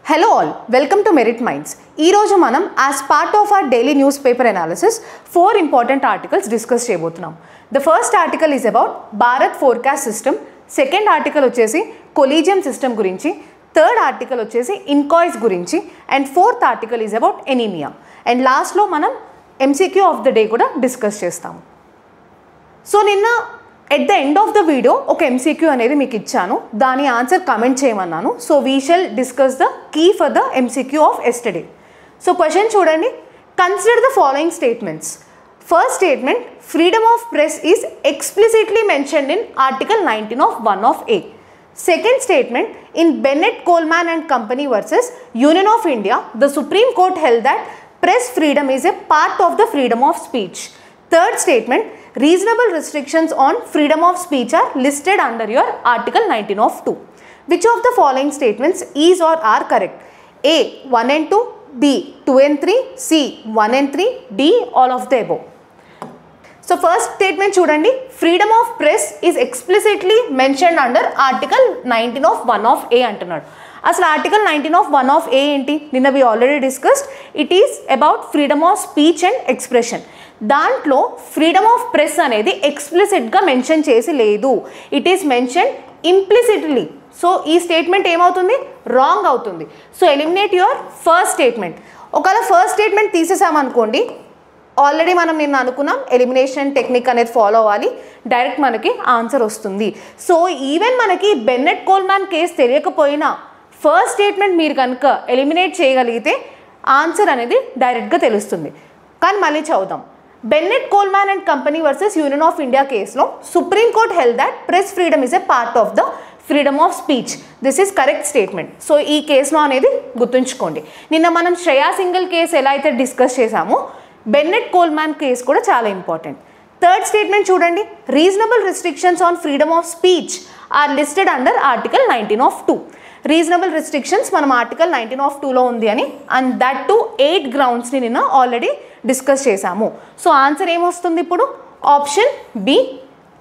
Hello all, welcome to Merit Minds. ఈ రోజు మనం as part of our daily newspaper analysis 4 important articles discuss చేయబోతున్నాం. The first article is about Bharat forecast system, second article వచ్చేసి collegium system గురించి, third article వచ్చేసి inchoice గురించి and fourth article is about anemia. And last లో మనం MCQ of the day కూడా discuss చేస్తాము. So నిన్న at the end of the video ఒక MCQ అనేది మీకు ఇచ్చాను, దాని ఆన్సర్ కమెంట్ చేయమన్నాను. So we shall discuss the key for the MCQ of yesterday. So question చూడండి, consider the following statements. First statement, freedom of press is explicitly mentioned in article 19 of 1 of A. Second statement, in Bennett Coleman and Company versus Union of India, the Supreme Court held that press freedom is a part of the freedom of speech. Third statement, reasonable restrictions on freedom of speech are listed under your article 19 of 2. Which of the following statements is or are correct? A, 1 and 2, B, 2 and 3, C, 1 and 3, D, all of the above. So first statement చూడండి, freedom of press is explicitly mentioned under article 19 of 1 of A అంటున్నాడు. అసలు article 19 of 1 of A ఏంటి? నిన్న we already discussed. It is about freedom of speech and expression. దాంట్లో freedom of press అనేది ఎక్స్ప్లిసిట్గా mention చేసి లేదు, it is mention implicitly. So ఈ statement ఏమవుతుంది? రాంగ్ అవుతుంది. So eliminate your first statement. ఒకవేళ ఫస్ట్ స్టేట్మెంట్ తీసేసామనుకోండి, ఆల్రెడీ మనం నిన్న అనుకున్నాం ఎలిమినేషన్ టెక్నిక్ అనేది ఫాలో అవ్వాలి, డైరెక్ట్ మనకి ఆన్సర్ వస్తుంది. సో ఈవెన్ మనకి బెన్నెట్ కోల్మాన్ కేసు తెలియకపోయినా ఫస్ట్ స్టేట్మెంట్ మీరు కనుక ఎలిమినేట్ చేయగలిగితే ఆన్సర్ అనేది డైరెక్ట్గా తెలుస్తుంది. కానీ మళ్ళీ చదువుదాం. Bennett Coleman and Company versus Union of India కేసులో supreme court held that press freedom is a part of the freedom of speech. This is correct statement. So ఈ కేసులో అనేది గుర్తుంచుకోండి. నిన్న మనం శ్రేయా సింగల్ కేసు ఎలా అయితే డిస్కస్ చేసామో బెన్నెట్ కోల్మాన్ కేసు కూడా చాలా ఇంపార్టెంట్. థర్డ్ స్టేట్మెంట్ చూడండి, reasonable restrictions on freedom of speech are listed under article 19 of 2. Reasonable restrictions మనం ఆర్టికల్ 19 of 2లో ఉంది అని, అండ్ దట్ టు 8 గ్రౌండ్స్ని నిన్న ఆల్రెడీ డిస్కస్ చేశాము. సో ఆన్సర్ ఏమొస్తుంది ఇప్పుడు? Option B,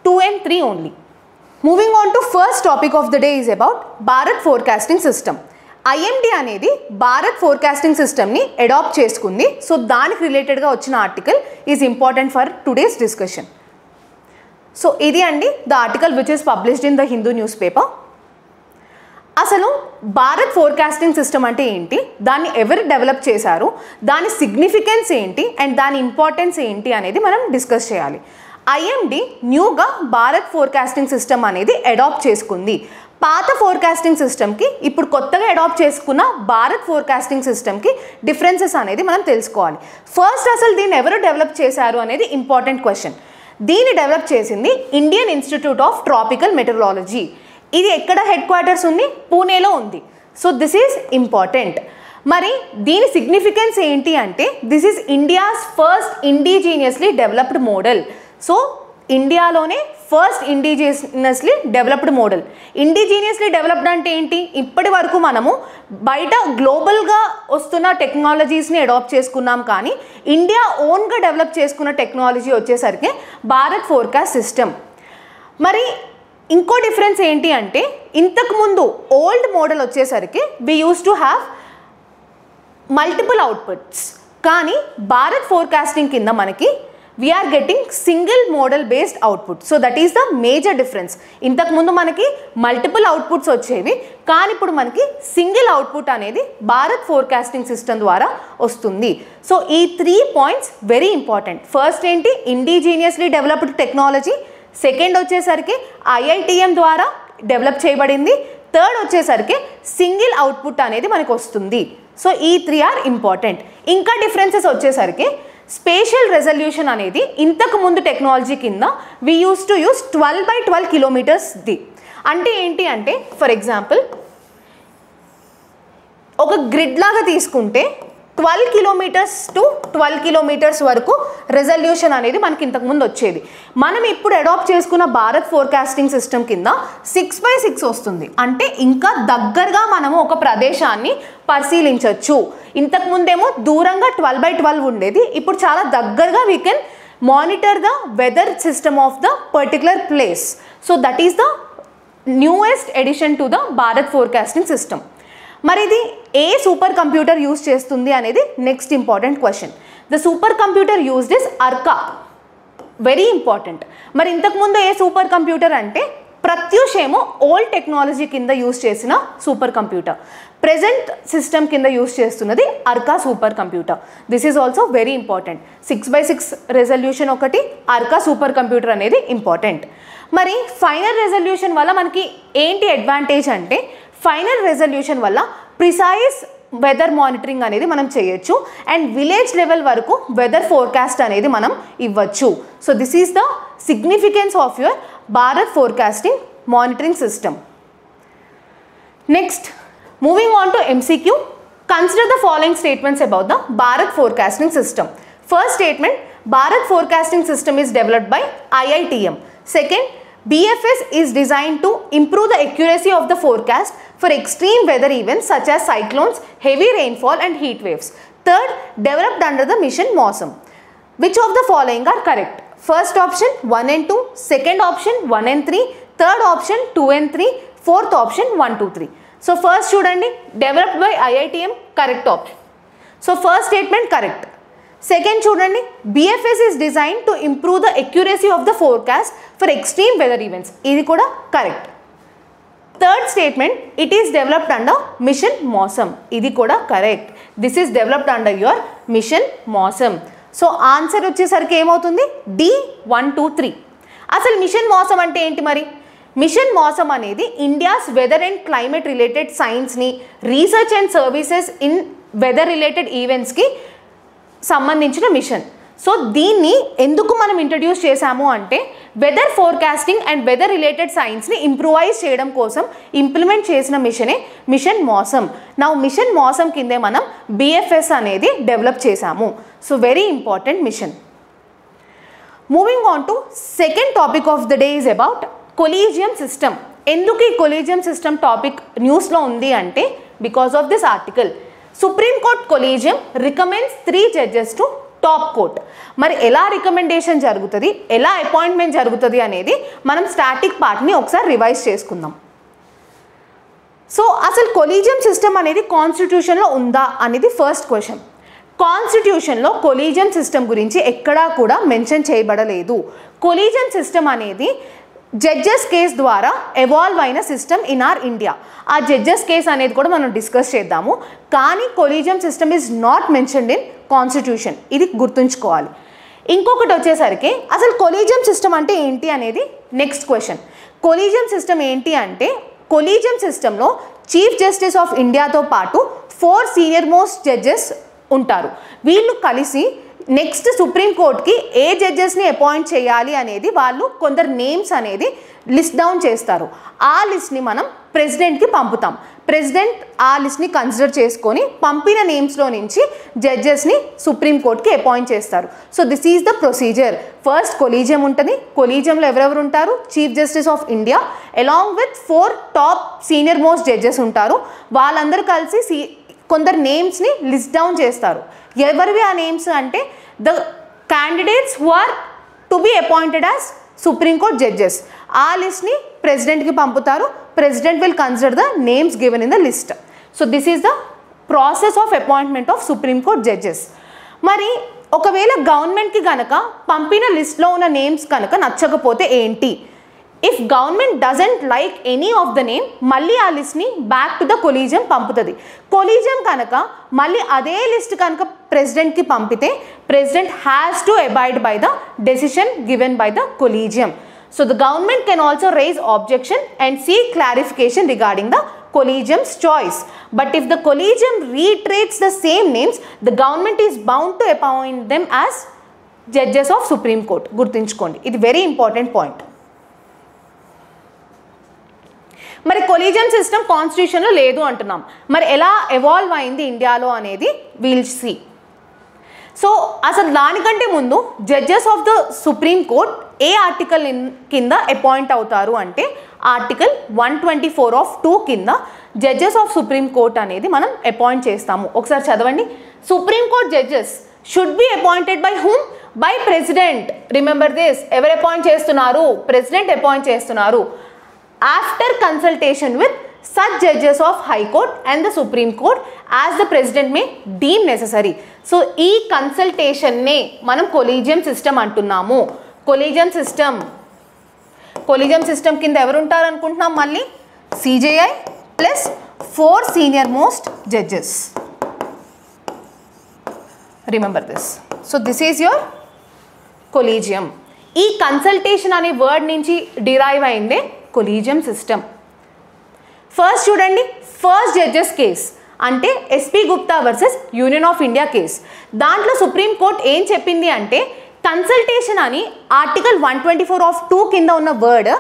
2 and 3 only. Moving on to first topic of the day is about Bharat forecasting system. IMD అనేది భారత్ ఫోర్కాస్టింగ్ సిస్టమ్ని అడాప్ట్ చేసుకుంది. సో దానికి రిలేటెడ్గా వచ్చిన article is important for today's discussion. So ఇది అండి the article which is published in the Hindu newspaper. అసలు Bharat forecasting system అంటే ఏంటి, దాన్ని ఎవరు డెవలప్ చేశారు, దాని సిగ్నిఫికెన్స్ ఏంటి అండ్ దాని ఇంపార్టెన్స్ ఏంటి అనేది మనం డిస్కస్ చేయాలి. IMD న్యూగా భారత్ ఫోర్కాస్టింగ్ సిస్టమ్ అనేది అడాప్ట్ చేసుకుంది. పాత ఫోర్కాస్టింగ్ సిస్టమ్కి ఇప్పుడు కొత్తగా అడాప్ట్ చేసుకున్న భారత్ ఫోర్కాస్టింగ్ సిస్టమ్కి డిఫరెన్సెస్ అనేది మనం తెలుసుకోవాలి. ఫస్ట్ అసలు దీన్ని ఎవరు డెవలప్ చేశారు అనేది ఇంపార్టెంట్ క్వశ్చన్. దీన్ని డెవలప్ చేసింది Indian institute of tropical meteorology. ఇది ఎక్కడ హెడ్ క్వార్టర్స్ ఉంది? పూణేలో ఉంది. So this is important. మరి దీని సిగ్నిఫికెన్స్ ఏంటి అంటే this is India's first indigenously developed model. So ఇండియాలోనే first indigenously developed model. Indigenously developed అంటే ఏంటి? ఇప్పటి వరకు మనము బయట గ్లోబల్గా వస్తున్న టెక్నాలజీస్ని అడాప్ట్ చేసుకున్నాం, కానీ ఇండియా ఓన్గా డెవలప్ చేసుకున్న టెక్నాలజీ వచ్చేసరికి భారత్ ఫోర్కాస్ట్ సిస్టమ్. మరి ఇంకో డిఫరెన్స్ ఏంటి అంటే ఇంతకుముందు ఓల్డ్ మోడల్ వచ్చేసరికి we use to have multiple outputs, కానీ భారత్ ఫోర్కాస్టింగ్ కింద మనకి we are getting single model based output. So that is the major difference. ఇంతకుముందు మనకి మల్టిపుల్ అవుట్పుట్స్ వచ్చేవి, కానీ ఇప్పుడు మనకి సింగిల్ అవుట్పుట్ అనేది భారత్ ఫోర్కాస్టింగ్ సిస్టమ్ ద్వారా వస్తుంది. సో ఈ 3 పాయింట్స్ వెరీ ఇంపార్టెంట్. ఫస్ట్ ఏంటి? Indigenously developed technology. సెకండ్ వచ్చేసరికి IITM ద్వారా డెవలప్ చేయబడింది. థర్డ్ వచ్చేసరికి సింగిల్ అవుట్పుట్ అనేది మనకు వస్తుంది. సో ఈ 3 ఆర్ ఇంపార్టెంట్. ఇంకా డిఫరెన్సెస్ వచ్చేసరికి స్పేషియల్ రెజల్యూషన్ అనేది ఇంతకు ముందు టెక్నాలజీ కింద we use to use 12x12 కిలోమీటర్స్ది. అంటే ఏంటి అంటే ఫర్ ఎగ్జాంపుల్ ఒక గ్రిడ్ లాగా తీసుకుంటే 12 కిలోమీటర్స్ టు 12 కిలోమీటర్స్ వరకు రెజల్యూషన్ అనేది మనకి ఇంతకుముందు వచ్చేది. మనం ఇప్పుడు అడాప్ట్ చేసుకున్న భారత్ ఫోర్కాస్టింగ్ సిస్టమ్ కింద 6x6 వస్తుంది. అంటే ఇంకా దగ్గరగా మనము ఒక ప్రదేశాన్ని పరిశీలించవచ్చు. ఇంతకుముందేమో దూరంగా 12x12 ఉండేది, ఇప్పుడు చాలా దగ్గరగా we can monitor the weather system of the particular place. So that is the newest edition to the Bharat forecasting system. మరి ఇది ఏ సూపర్ కంప్యూటర్ యూజ్ చేస్తుంది అనేది next important question. The supercomputer used is Arka, very important. మరి ఇంతకుముందు ఏ supercomputer అంటే ప్రత్యూష్ ఏమో ఓల్డ్ టెక్నాలజీ కింద యూజ్ చేసిన సూపర్ కంప్యూటర్, ప్రెజెంట్ సిస్టమ్ కింద యూజ్ చేస్తున్నది Arka supercomputer. This is also very important. 6x6 resolution ఒకటి, అర్కా సూపర్ కంప్యూటర్ అనేది ఇంపార్టెంట్. మరి ఫైనల్ రెజల్యూషన్ వల్ల మనకి ఏంటి అడ్వాంటేజ్ అంటే, ఫైనల్ రెజల్యూషన్ వల్ల ప్రిసైజ్ వెదర్ మానిటరింగ్ అనేది మనం చేయొచ్చు అండ్ విలేజ్ లెవెల్ వరకు వెదర్ ఫోర్కాస్ట్ అనేది మనం ఇవ్వచ్చు. So this is the significance of your Bharat forecasting monitoring system. Next, moving on to MCQ, consider the following statements about the Bharat forecasting system. First statement, Bharat forecasting system is developed by IITM. Second, BFS is designed to improve the accuracy of the forecast for extreme weather events such as cyclones, heavy rainfall and heat waves. Third, developed under the mission MOSM. Which of the following are correct? First option 1 and 2, second option 1 and 3, third option 2 and 3, fourth option 1, 2, 3. So first చూడండి, developed by IITM, correct option. So first statement correct. Second చూడండి, BFS is designed to improve the accuracy of the forecast for extreme weather events, ఇది కూడా correct. Third statement, it is developed under mission MOSM, ఇది కూడా correct. This is developed under your mission MOSM. So answer వచ్చేసరికి ఏమవుతుంది, D 1, 2, 3. అసలు machine MOSM అంటే ఏంటి మరి? మిషన్ MOSM అనేది India's weather and climate related సైన్స్ని, research and services in weather related ఈవెంట్స్కి సంబంధించిన మిషన్. సో దీన్ని ఎందుకు మనం ఇంట్రడ్యూస్ చేశాము అంటే, weather forecasting and weather related సైన్స్ని ఇంప్రూవైజ్ చేయడం కోసం ఇంప్లిమెంట్ చేసిన మిషనే మిషన్ MOSM. నా మిషన్ MOSM కిందే మనం BFS అనేది డెవలప్ చేశాము. So very important mission. Moving on to second topic of the day is about collegium system. ఎందుకు ఈ కొలీజియం సిస్టమ్ టాపిక్ న్యూస్లో ఉంది అంటే, because of this article. Supreme court collegium recommends 3 judges to top court. మరి ఎలా recommendation జరుగుతుంది, ఎలా appointment జరుగుతుంది అనేది మనం స్టాటిక్ పార్ట్ని ఒకసారి రివైజ్ చేసుకుందాం. సో అసలు కొలీజియం సిస్టమ్ అనేది కాన్స్టిట్యూషన్లో ఉందా అనేది ఫస్ట్ క్వశ్చన్. కాన్స్టిట్యూషన్లో కొలీజియం సిస్టమ్ గురించి ఎక్కడా కూడా మెన్షన్ చేయబడలేదు. కొలీజియం సిస్టమ్ అనేది జడ్జెస్ కేస్ ద్వారా ఎవాల్వ్ అయిన సిస్టమ్ ఇన్ ఆర్ ఇండియా. ఆ జడ్జెస్ కేస్ అనేది కూడా మనం డిస్కస్ చేద్దాము. కానీ collegium system is not mentioned in constitution, ఇది గుర్తుంచుకోవాలి. ఇంకొకటి వచ్చేసరికి అసలు కొలీజియం సిస్టమ్ అంటే ఏంటి అనేది నెక్స్ట్ క్వశ్చన్. కొలీజియం సిస్టమ్ ఏంటి అంటే, కొలీజియం సిస్టంలో చీఫ్ జస్టిస్ ఆఫ్ ఇండియాతో పాటు 4 సీనియర్ మోస్ట్ జడ్జెస్ ఉంటారు. వీళ్ళు కలిసి నెక్స్ట్ సుప్రీంకోర్టుకి ఏ జడ్జెస్ని అపాయింట్ చేయాలి అనేది వాళ్ళు కొందరు నేమ్స్ అనేది లిస్ట్ డౌన్ చేస్తారు. ఆ లిస్ట్ని మనం ప్రెసిడెంట్కి పంపుతాం. ప్రెసిడెంట్ ఆ లిస్ట్ని కన్సిడర్ చేసుకొని పంపిన నేమ్స్లో నుంచి జడ్జెస్ని సుప్రీంకోర్టుకి అపాయింట్ చేస్తారు. So this is the procedure. First collegium ఉంటుంది. కొలీజియంలో ఎవరెవరు ఉంటారు? Chief justice of India along with 4 top senior most judges ఉంటారు. వాళ్ళందరూ కలిసి కొందరు నేమ్స్ని లిస్ట్ డౌన్ చేస్తారు. ఎవరివి ఆ నేమ్స్ అంటే, the candidates who are to be appointed as Supreme Court judges. ఆ లిస్ట్ని ప్రెసిడెంట్కి పంపుతారు. President will consider the names given in the list. So this is the process of appointment of Supreme Court judges. మరి ఒకవేళ గవర్నమెంట్కి కనుక పంపిన లిస్ట్లో ఉన్న నేమ్స్ కనుక నచ్చకపోతే ఏంటి? If government doesn't like any of the name, మళ్ళీ ఆ లిస్ట్ని బ్యాక్ టు ద కొలీజియం పంపుతుంది. కొలీజియం కనుక మళ్ళీ అదే లిస్ట్ కనుక ప్రెసిడెంట్కి పంపితే, president has to abide by the decision given by the collegium. So the government can also raise objection and seek clarification regarding the collegium's choice. But if the collegium reiterates the same names, the government is bound to appoint them as judges of Supreme Court. గుర్తుంచుకోండి, ఇది very important point. మరి collegium system కాన్స్టిట్యూషన్లో లేదు అంటున్నాం. మరి ఎలా evolve అయింది ఇండియాలో అనేది విల్ సీ. సో అసలు దానికంటే ముందు judges of the supreme court A article కింద అపాయింట్ అవుతారు అంటే, ఆర్టికల్ 124 ఆఫ్ 2 కింద జడ్జెస్ ఆఫ్ సుప్రీం కోర్ట్ అనేది మనం అపాయింట్ చేస్తాము. ఒకసారి చదవండి. Supreme Court judges should be appointed by whom? By president. Remember this. ఎవరు అపాయింట్ చేస్తున్నారు? ప్రెసిడెంట్ అపాయింట్ చేస్తున్నారు. After consultation with such judges of High Court and the Supreme Court as the President may deem necessary. So ఈ కన్సల్టేషన్నే మనం collegium system అంటున్నాము. Collegium system కింద ఎవరు ఉంటారు అనుకుంటున్నాం? మళ్ళీ CJI plus 4 senior most judges. Remember this. So this is your collegium. ఈ consultation అనే వర్డ్ నుంచి డిరైవ్ అయిందే కొలీజియం సిస్టమ్. ఫస్ట్ చూడండి, ఫస్ట్ జడ్జెస్ కేస్ అంటే SP Gupta versus union of India case. దాంట్లో సుప్రీంకోర్టు ఏం చెప్పింది అంటే కన్సల్టేషన్ అని ఆర్టికల్ 124(2) కింద ఉన్న వర్డ్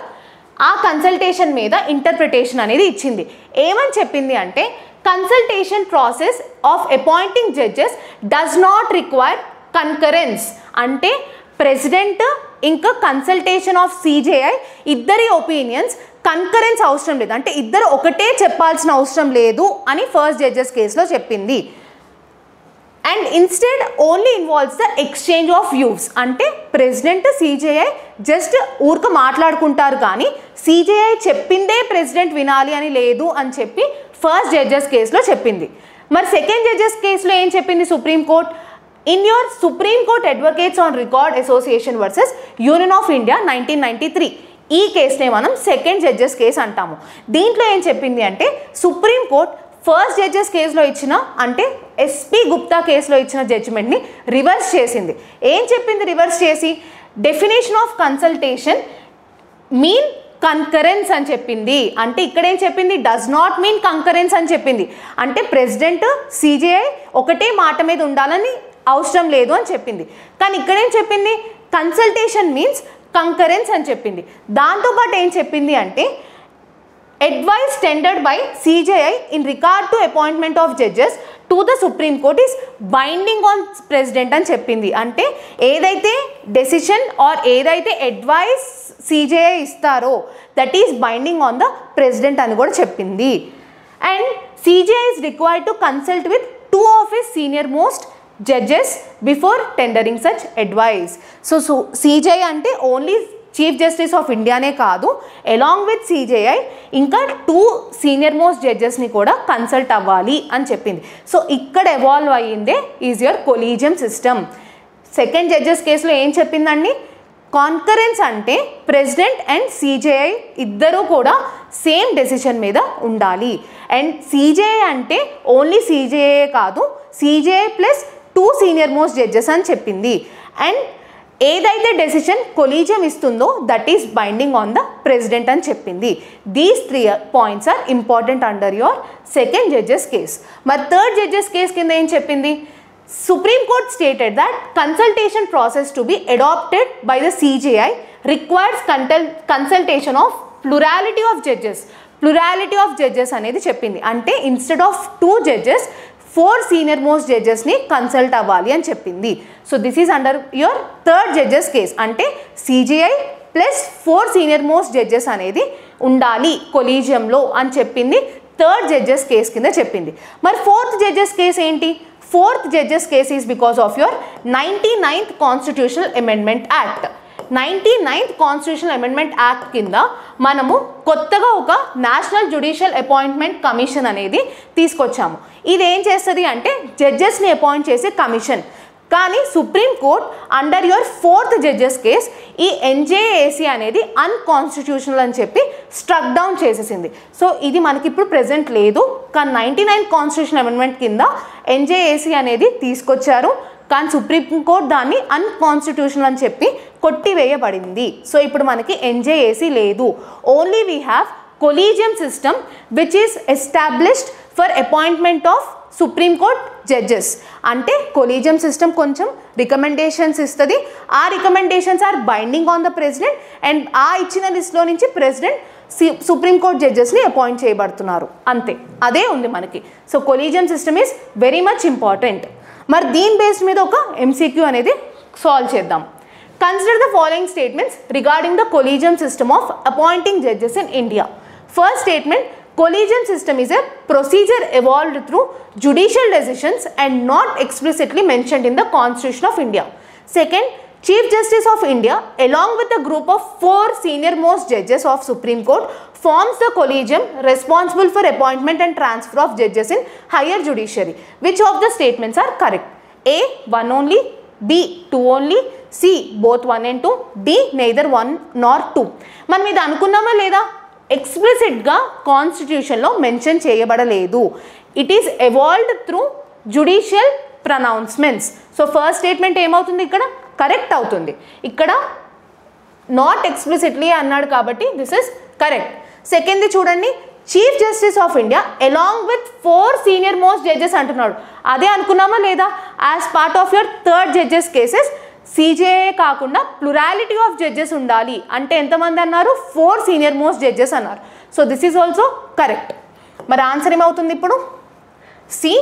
ఆ కన్సల్టేషన్ మీద ఇంటర్ప్రిటేషన్ అనేది ఇచ్చింది. ఏమని చెప్పింది అంటే consultation process of appointing judges does not require concurrence. అంటే ప్రెసిడెంట్ ఇంకా కన్సల్టేషన్ ఆఫ్ CJI ఇద్దరి ఒపీనియన్స్ కన్కరెన్స్ అవసరం లేదు, అంటే ఇద్దరు ఒకటే చెప్పాల్సిన అవసరం లేదు అని ఫస్ట్ జడ్జెస్ కేసులో చెప్పింది. And instead only involves the exchange of views. అంటే ప్రెసిడెంట్ CJI జస్ట్ ఊరికి మాట్లాడుకుంటారు కానీ CJI చెప్పిందే ప్రెసిడెంట్ వినాలి అని లేదు అని చెప్పి ఫస్ట్ జడ్జెస్ కేసులో చెప్పింది. మరి సెకండ్ జడ్జెస్ కేసులో ఏం చెప్పింది supreme court? In your supreme court advocates on record association versus union of India 1993, ఈ కేసునే మనం సెకండ్ జడ్జెస్ కేసు అంటాము. దీంట్లో ఏం చెప్పింది అంటే సుప్రీంకోర్టు ఫస్ట్ జడ్జెస్ కేసులో ఇచ్చిన అంటే ఎస్పీ గుప్తా కేసులో ఇచ్చిన జడ్జిమెంట్ని రివర్స్ చేసింది. ఏం చెప్పింది రివర్స్ చేసి? Definition of consultation mean concurrence అని చెప్పింది. అంటే ఇక్కడ ఏం చెప్పింది? డస్ నాట్ మీన్ కంకరెన్స్ అని చెప్పింది. అంటే ప్రెసిడెంట్ CJI ఒకటే మాట మీద ఉండాలని అవసరం లేదు అని చెప్పింది. కానీ ఇక్కడ ఏం చెప్పింది? కన్సల్టేషన్ మీన్స్ కంకరెన్స్ అని చెప్పింది. దాంతోపాటు ఏం చెప్పింది అంటే advice tendered by CJI in regard to appointment of judges to the Supreme Court is binding on President అని చెప్పింది. అంటే ఏదైతే డెసిషన్ ఆర్ ఏదైతే అడ్వైస్ CJI ఇస్తారో that is binding on the president అని కూడా చెప్పింది. And CJI is required to consult with 2 of his senior most judges before tendering such advice. So CJI అంటే ఓన్లీ చీఫ్ జస్టిస్ ఆఫ్ ఇండియానే కాదు, along with CJI ఇంకా 2 senior most జడ్జెస్ని కూడా consult అవ్వాలి అని చెప్పింది. సో ఇక్కడ ఎవాల్వ్ అయ్యిందే is your collegium system. Second judges కేసులో ఏం చెప్పిందండి? కాన్కరెన్స్ అంటే ప్రెసిడెంట్ అండ్ CJI ఇద్దరూ కూడా సేమ్ డెసిషన్ మీద ఉండాలి. అండ్ CJI అంటే ఓన్లీ CJI కాదు, CJI plus 2 senior most judges అని చెప్పింది. అండ్ ఏదైతే డెసిషన్ కొలీజియం ఇస్తుందో that is binding on the president అని చెప్పింది. These 3 points are important under your second judges case. మరి థర్డ్ జడ్జెస్ కేస్ కింద ఏం చెప్పింది? Supreme Court stated that consultation process to be adopted by the CJI requires consultation of plurality of judges. Plurality of judges అనేది చెప్పింది. అంటే instead of 2 judges 4 senior most జడ్జెస్ని consult అవ్వాలి అని చెప్పింది. So this is under your third judges case. అంటే CJI plus 4 senior most judges అనేది ఉండాలి కొలీజియంలో అని చెప్పింది. థర్డ్ జడ్జెస్ కేస్ కింద చెప్పింది. మరి ఫోర్త్ జడ్జెస్ కేస్ ఏంటి? Fourth judges case is because of your 99th constitutional amendment act. 99th constitutional amendment act కింద మనము కొత్తగా ఒక నేషనల్ జ్యుడిషియల్ అపాయింట్మెంట్ కమిషన్ అనేది తీసుకొచ్చాము. ఇది ఏం చేస్తుంది అంటే జడ్జెస్ని అపాయింట్ చేసే కమిషన్. కానీ supreme court under your fourth judges case ఈ NJAC అనేది అన్కాన్స్టిట్యూషనల్ అని చెప్పి స్ట్రక్ డౌన్ చేసేసింది. సో ఇది మనకి ఇప్పుడు ప్రెజెంట్ లేదు. కానీ 99th కాన్స్టిట్యూషనల్ అమెండ్మెంట్ కింద NJAC అనేది తీసుకొచ్చారు. కానీ సుప్రీంకోర్టు దాన్ని అన్కాన్స్టిట్యూషనల్ అని చెప్పి కొట్టివేయబడింది. సో ఇప్పుడు మనకి NJAC లేదు. Only we have collegium system which is established for appointment of Supreme Court judges. అంటే కొలీజియం సిస్టమ్ కొంచెం రికమెండేషన్స్ ఇస్తుంది. ఆ recommendations are binding on the president and ఆ ఇచ్చిన లిస్ట్లో నుంచి ప్రెసిడెంట్ సుప్రీంకోర్టు జడ్జెస్ని అపాయింట్ చేయబడుతున్నారు. అంతే, అదే ఉంది మనకి. So collegium system is very much important. మరి దీని బేస్డ్ మీద ఒక MCQ అనేది సాల్వ్ చేద్దాం. Consider the following statements regarding the collegium system of appointing judges in India. First statement, collegium system is a procedure evolved through judicial decisions and not explicitly mentioned in the Constitution of India. Second, Chief Justice of India, along with a group of 4 senior most judges of Supreme Court, forms the collegium responsible for appointment and transfer of judges in higher judiciary. Which of the statements are correct? A. 1 only, B. 2 only, C. both 1 and 2, D. neither 1 nor 2. మనం ఇది అనుకున్నామా లేదా? ఎక్స్ప్లిసిట్గా కాన్స్టిట్యూషన్లో mention చేయబడలేదు. It is evolved through judicial pronouncements. So first statement ఏమవుతుంది ఇక్కడ? Correct అవుతుంది. ఇక్కడ not explicitly అన్నాడు కాబట్టి దిస్ ఇస్ కరెక్ట్. సెకండ్ది చూడండి, chief justice of India along with 4 senior most judges అంటున్నాడు. అదే అనుకున్నామా లేదా? As part of your third judges cases CJA కాకుండా ప్లూరాలిటీ ఆఫ్ జడ్జెస్ ఉండాలి. అంటే ఎంతమంది అన్నారు? 4 సీనియర్ మోస్ట్ జడ్జెస్ అన్నారు. So this is also correct. మరి ఆన్సర్ ఏమవుతుంది ఇప్పుడు? C,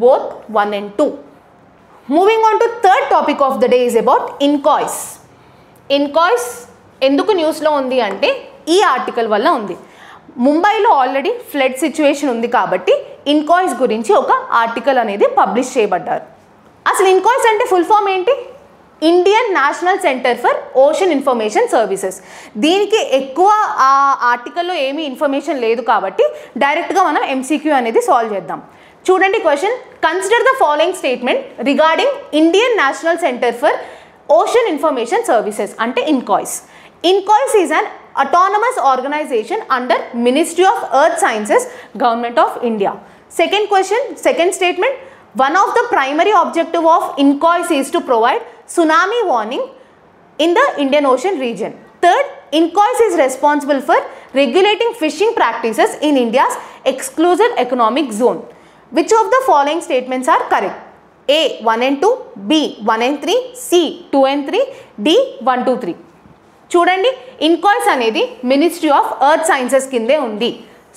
both 1 and 2. Moving on to third topic of the day is about INCOIS. INCOIS ఎందుకు న్యూస్లో ఉంది అంటే ఈ ఆర్టికల్ వల్ల ఉంది. ముంబైలో ఆల్రెడీ ఫ్లడ్ సిచ్యువేషన్ ఉంది కాబట్టి ఇన్కాయిస్ గురించి ఒక ఆర్టికల్ అనేది పబ్లిష్ చేయబడ్డారు. అసలు ఇన్కాయిస్ అంటే ఫుల్ ఫామ్ ఏంటి? Indian national centre for ocean information services. దీనికి ఎక్కువ ఆ ఆర్టికల్లో ఏమీ ఇన్ఫర్మేషన్ లేదు కాబట్టి డైరెక్ట్గా మనం MCQ అనేది సాల్వ్ చేద్దాం. చూడండి question, consider the following statement regarding Indian national centre for ocean information services అంటే INCOIS. INCOIS is an autonomous organization under Ministry of Earth Sciences, Government of India. Second question, second statement, one of the primary objective of INCOIS is to provide tsunami warning in the Indian Ocean region. Third, INCOIS is responsible for regulating fishing practices in India's exclusive economic zone. Which of the following statements are correct? A. 1 and 2, B. 1 and 3, C. 2 and 3, D. 1, 2, 3. చూడండి, ఇన్కాయిస్ అనేది ministry of earth sciences కిందే ఉంది.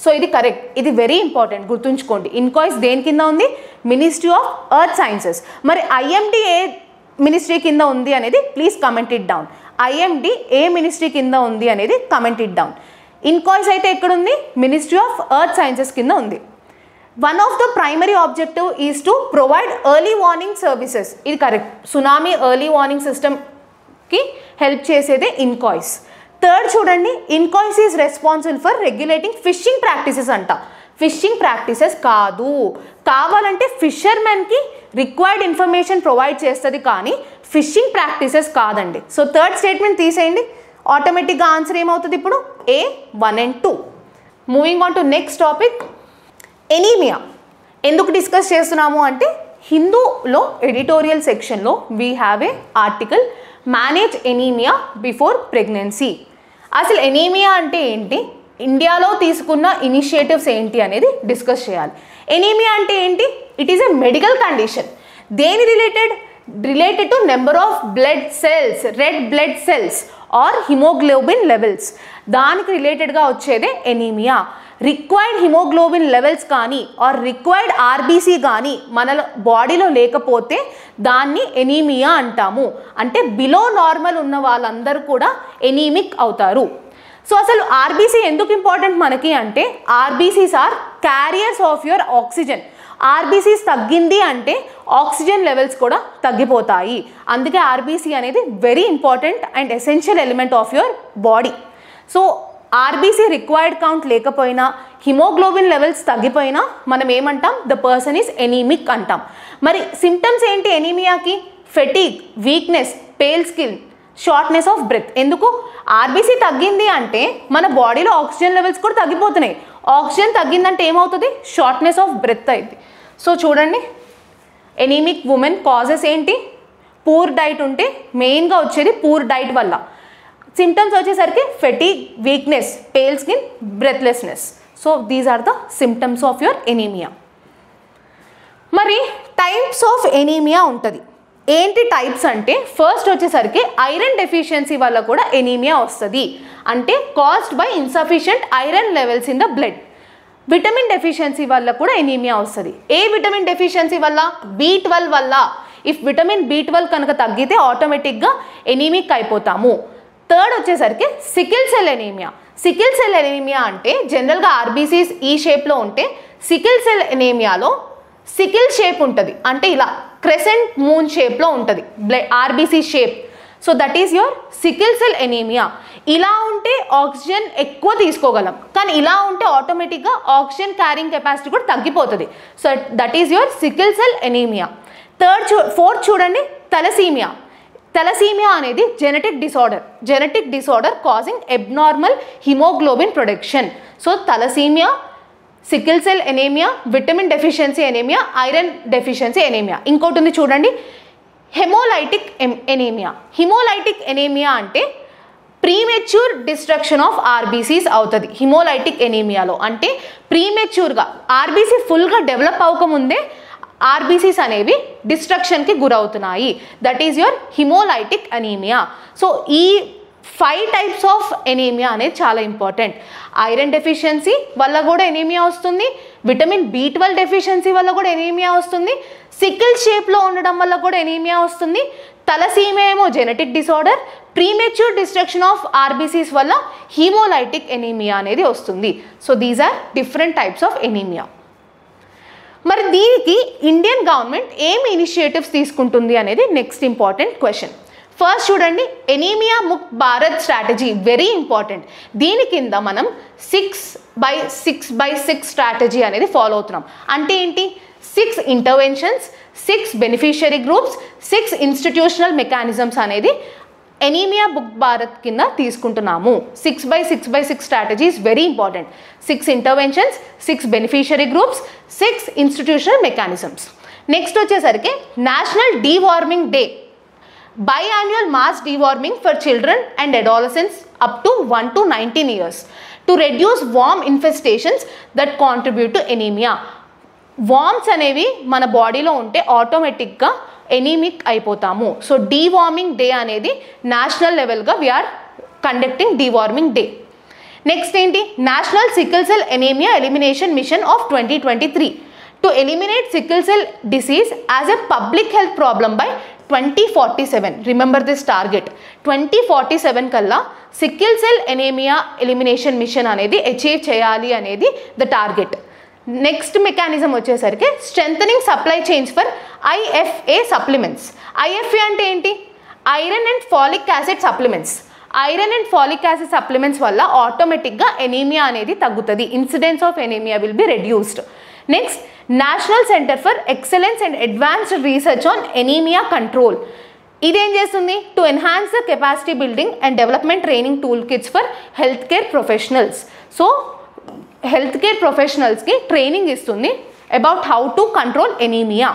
So ఇది correct, ఇది very important, గుర్తుంచుకోండి. ఇన్కాయిస్ దేని కింద ఉంది? Ministry of earth sciences. మరి IMD ఏ మినిస్ట్రీ కింద ఉంది అనేది please comment it down. IMD A ministry కింద ఉంది అనేది కమెంట్ ఇట్ డౌన్. ఇన్కాయిస్ అయితే ఎక్కడుంది? మినిస్ట్రీ ఆఫ్ ఎర్త్ సైన్సెస్ కింద ఉంది. One of the primary objective is to provide early warning services. ఇది కరెక్ట్, సునామీ ఎర్లీ వార్నింగ్ సిస్టమ్కి హెల్ప్ చేసేదే ఇన్కాయిస్. థర్డ్ చూడండి, INCOIS is responsible for regulating fishing practices అంట. ఫిషింగ్ ప్రాక్టీసెస్ కాదు, కావాలంటే ఫిషర్మెన్కి రిక్వైర్డ్ ఇన్ఫర్మేషన్ ప్రొవైడ్ చేస్తుంది కానీ ఫిషింగ్ ప్రాక్టీసెస్ కాదండి. సో థర్డ్ స్టేట్మెంట్ తీసేయండి, ఆటోమేటిక్గా ఆన్సర్ ఏమవుతుంది ఇప్పుడు? A. 1 and 2. Moving on to next topic, anaemia. ఎందుకు డిస్కస్ చేస్తున్నాము అంటే హిందూలో ఎడిటోరియల్ సెక్షన్లో we have a article manage anaemia before pregnancy. అసలు ఎనీమియా అంటే ఏంటి, ఇండియాలో తీసుకున్న ఇనిషియేటివ్స్ ఏంటి అనేది డిస్కస్ చేయాలి. ఎనీమియా అంటే ఏంటి? It is a medical condition. దేని related to number of blood cells, red blood cells or haemoglobin levels, దానికి రిలేటెడ్గా వచ్చేదే ఎనీమియా. రిక్వైర్డ్ హిమోగ్లోబిన్ లెవెల్స్ కానీ ఆర్ రిక్వైర్డ్ RBC కానీ మన బాడీలో లేకపోతే దాన్ని ఎనీమియా అంటాము. అంటే బిలో నార్మల్ ఉన్న వాళ్ళందరూ కూడా ఎనీమిక్ అవుతారు. సో అసలు RBC ఎందుకు ఇంపార్టెంట్ మనకి అంటే RBCs are carriers of your oxygen. RBCs తగ్గింది అంటే ఆక్సిజన్ లెవెల్స్ కూడా తగ్గిపోతాయి. అందుకే RBC అనేది very important and essential element of your body. So RBC required count లేకపోయినా, హిమోగ్లోబిన్ లెవెల్స్ తగ్గిపోయినా మనం ఏమంటాం? ద పర్సన్ ఈజ్ ఎనీమిక్ అంటాం. మరి సిమ్టమ్స్ ఏంటి ఎనీమియాకి? Fatigue, weakness, pale skin, shortness of breath. ఎందుకు? RBC తగ్గింది అంటే మన బాడీలో ఆక్సిజన్ లెవెల్స్ కూడా తగ్గిపోతున్నాయి. ఆక్సిజన్ తగ్గిందంటే ఏమవుతుంది? షార్ట్నెస్ ఆఫ్ బ్రెత్ అయింది. సో చూడండి, ఎనీమిక్ ఉమెన్ కాజెస్ ఏంటి? పూర్ డైట్ ఉంటే మెయిన్గా వచ్చేది పూర్ డైట్ వల్ల. సిమ్టమ్స్ వచ్చేసరికి fatigue, weakness, pale skin, breathlessness. So these are the symptoms of your anaemia. మరి టైప్స్ ఆఫ్ ఎనీమియా ఉంటుంది. ఏంటి టైప్స్ అంటే ఫస్ట్ వచ్చేసరికి ఐరన్ డెఫిషియన్సీ వల్ల కూడా ఎనీమియా వస్తుంది. అంటే caused by insufficient iron levels in the blood. Vitamin deficiency వల్ల కూడా ఎనీమియా వస్తుంది. ఏ విటమిన్ డెఫిషియన్సీ వల్ల? B12 వల్ల. ఇఫ్ విటమిన్ B12 కనుక తగ్గితే ఆటోమేటిక్గా ఎనీమిక్ అయిపోతాము. థర్డ్ వచ్చేసరికి sickle cell anaemia. Sickle cell anaemia అంటే జనరల్గా RBCs ఈ షేప్లో ఉంటే సికిల్ సెల్ ఎనీమియాలో సికిల్ షేప్ ఉంటుంది. అంటే ఇలా క్రెసెంట్ మూన్ షేప్లో ఉంటుంది RBC shape. So that is your sickle cell anaemia. ఇలా ఉంటే ఆక్సిజన్ ఎక్కువ తీసుకోగలం, కానీ ఇలా ఉంటే ఆటోమేటిక్గా ఆక్సిజన్ క్యారింగ్ కెపాసిటీ కూడా తగ్గిపోతుంది. So that is your sickle cell anaemia. Fourth చూడండి, తలసీమియా. తలసీమియా అనేది genetic disorder causing abnormal haemoglobin production. So thalassaemia, sickle cell anaemia, vitamin deficiency anaemia, iron deficiency anaemia. ఇంకోటి ఉంది చూడండి, హెమోలైటిక్ ఎనీమియా. హిమోలైటిక్ ఎనీమియా అంటే premature destruction of RBCs అవుతుంది haemolytic ఎనీమియాలో. అంటే ప్రీమెచ్యూర్గా RBC ఫుల్గా develop అవ్వకముందే ఆర్బీసీస్ అనేవి డిస్ట్రక్షన్కి గురవుతున్నాయి. That is your haemolytic anaemia. So ఈ 5 టైప్స్ ఆఫ్ ఎనీమియా అనేది చాలా ఇంపార్టెంట్. ఐరన్ డెఫిషియన్సీ వల్ల కూడా ఎనీమియా వస్తుంది, విటమిన్ B12 డెఫిషియన్సీ వల్ల కూడా ఎనీమియా వస్తుంది, సికిల్ షేప్లో ఉండడం వల్ల కూడా ఎనీమియా వస్తుంది, తలసీమియా ఏమో genetic disorder, premature destruction of RBCs వల్ల హీమోలైటిక్ ఎనీమియా అనేది వస్తుంది. So these are different types of anemia. మరి దీనికి ఇండియన్ గవర్నమెంట్ ఏమి ఇనిషియేటివ్స్ తీసుకుంటుంది అనేది నెక్స్ట్ ఇంపార్టెంట్ క్వశ్చన్. ఫస్ట్ చూడండి, anemia Mukt Bharat strategy very important. దీని కింద మనం 6x6 స్ట్రాటజీ అనేది ఫాలో అవుతున్నాం. అంటే ఏంటి? 6 interventions, 6 beneficiary groups, 6 institutional mechanisms అనేది ఎనీమియా ముక్త్ భారత్ కింద తీసుకుంటున్నాము. 6x6 strategy is very important. 6 interventions, 6 beneficiary groups, 6 institutional mechanisms. Next వచ్చేసరికి national deworming day, biannual mass deworming for children and adolescents up to 1 to 19 years to reduce worm infestations that contribute to anemia. Worms అనేవి మన బాడీలో ఉంటే ఆటోమేటిక్గా anemic అయిపోతాము. So deworming day అనేది national లెవెల్గా we're conducting deworming day. Next ఏంటి? National sickle cell anaemia elimination mission of 2023 to eliminate sickle cell disease as a public health problem by 2047. Remember this target. 2047 కల్లా sickle cell anaemia elimination mission అనేది achieve చేయాలి అనేది the target. Next mechanism వచ్చేసరికి strengthening supply chains for IFA supplements. IFA అంటే ఏంటి? Iron and folic acid supplements. Iron and folic acid supplements వల్ల ఆటోమేటిక్గా ఎనీమియా అనేది తగ్గుతుంది. Incidence of anaemia will be reduced. Next, national centre for excellence and advanced research on anaemia control. ఇదేం చేస్తుంది? To enhance the capacity building and development training tool kits for health care professionals. So health care ప్రొఫెషనల్స్కి training ఇస్తుంది about how to control anemia.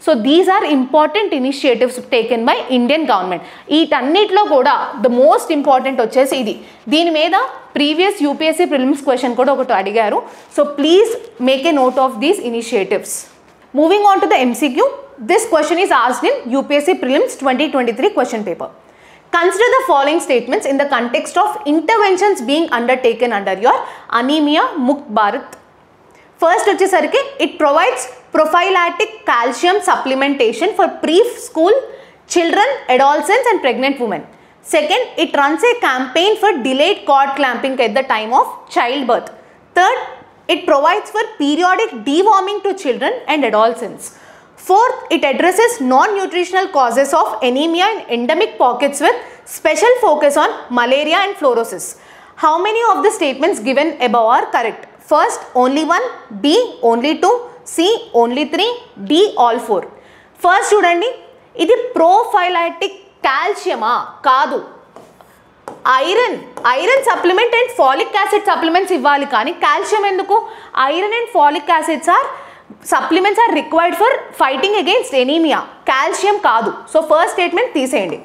So these are important initiatives taken by Indian government. వీటన్నిటిలో కూడా the most important వచ్చేసి ఇది. దీని మీద previous UPSC prelims question కూడా ఒకటి అడిగారు. So please make a note of these initiatives. Moving on to the MCQ, this question is asked in UPSC prelims 2023 question paper. Consider the following statements in the context of interventions being undertaken under your Anemia Mukt Bharat. First వచ్చేసరికి it provides prophylactic calcium supplementation for preschool children, adolescents and pregnant women. Second, it runs a campaign for delayed cord clamping at the time of childbirth. Third, it provides for periodic deworming to children and adolescents. Fourth, it addresses non-nutritional causes of anemia in endemic pockets with special focus on malaria and fluorosis. How many of the statements given above are correct? First, only 1, B, only 2, C, only 3, D, all 4. First చూడండి, ఇది ప్రోఫైలాటిక్ కాల్షియమా? కాదు. Iron supplement and folic acid supplements ఇవ్వాలి, కానీ calcium ఎందుకు? Iron and phallic acids supplements are required for fighting against anemia. Calcium కాదు. So first statement తీసేయండి.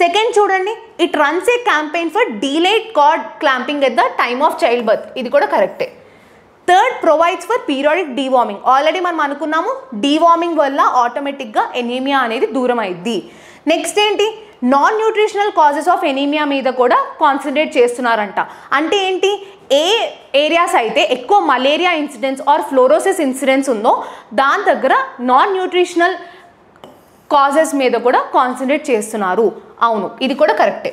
Second చూడండి, it runs A campaign for delayed card clamping at the time of child birth. ఇది కూడా కరెక్టే. Third, provides for periodic deworming. Already మనం అనుకున్నాము, deworming వల్ల ఆటోమేటిక్గా ఎనీమియా అనేది దూరం అయింది. నెక్స్ట్ ఏంటి? Non nutritional causes of anaemia మీద కూడా కాన్సన్ట్రేట్ చేస్తున్నారంట. అంటే ఏంటి? ఏ ఏరియాస్ అయితే ఎక్కువ malaria incidents or fluorosis incidents ఉందో దాని దగ్గర నాన్ న్యూట్రిషనల్ కాజెస్ మీద కూడా కాన్సన్ట్రేట్ చేస్తున్నారు. అవును, ఇది కూడా కరెక్టే.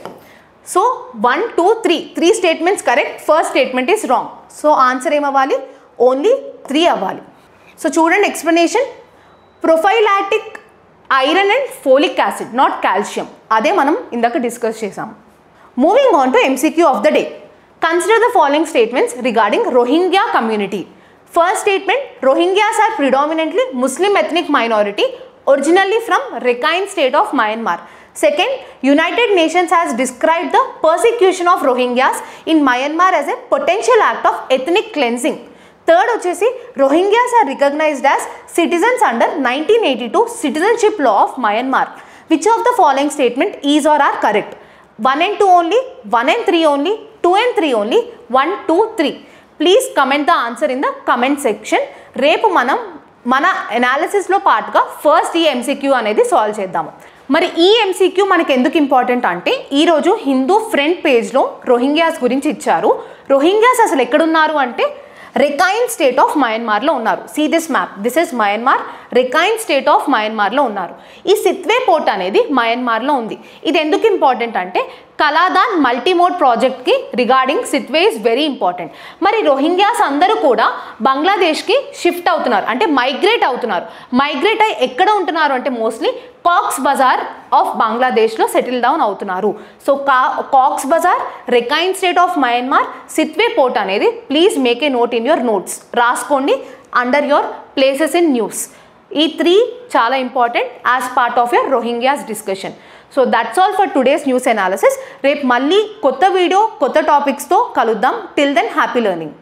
So 1, 2, 3 statements correct. First statement is wrong. So answer ఏమవ్వాలి? ఓన్లీ 3 అవ్వాలి. సో చూడండి explanation. Prophylactic iron and folic acid, not calcium. అదే మనం ఇందాక డిస్కస్ చేసాం. Moving on to MCQ of the day. Consider the following statements regarding Rohingya community. First statement, Rohingyas are predominantly Muslim ethnic minority originally from Rakhine state of Myanmar. Second, United Nations has described the persecution of Rohingyas in Myanmar as a potential act of ethnic cleansing. Third వచ్చేసి Rohingyas are recognized as citizens under 1982 citizenship law of Myanmar. Which of the following statement is or are correct? 1 and 2 only, 1 and 3 only, 2 and 3 only, 1, 2, 3. Please comment the answer in the comment section. రేపు మనం మన అనాలిసిస్లో పాటుగా first ఈ MCQ అనేది solve చేద్దాము. మరి ఈ MCQ మనకి ఎందుకు ఇంపార్టెంట్ అంటే ఈరోజు హిందూ ఫ్రంట్ పేజ్లో రోహింగ్యాస్ గురించి ఇచ్చారు. రోహింగ్యాస్ అసలు ఎక్కడున్నారు అంటే Rakhine స్టేట్ ఆఫ్ మయన్మార్లో ఉన్నారు. See this map, this is Myanmar. Rakhine state of మయన్మార్లో ఉన్నారు. ఈ సిత్వే పోర్ట్ అనేది మయన్మార్లో ఉంది. ఇది ఎందుకు ఇంపార్టెంట్ అంటే కలాదాన్ మల్టీమోడ్ ప్రాజెక్ట్కి regarding Sittwe is very important. మరి రోహింగ్యాస్ అందరూ కూడా బంగ్లాదేశ్కి షిఫ్ట్ అవుతున్నారు, అంటే మైగ్రేట్ అవుతున్నారు. మైగ్రేట్ అయ్యి ఎక్కడ ఉంటున్నారు అంటే మోస్ట్లీ కాక్స్ బజార్ ఆఫ్ బంగ్లాదేశ్లో సెటిల్ డౌన్ అవుతున్నారు. So Cox's Bazar, Rakhine state of Myanmar, Sittwe port అనేది please make a note in your notes, రాసుకోండి under your places in news. ఈ 3 చాలా important as part of your Rohingyas discussion. So that's all for today's news analysis. రేపు మళ్ళీ కొత్త video కొత్త టాపిక్స్తో కలుద్దాం. Till then happy learning.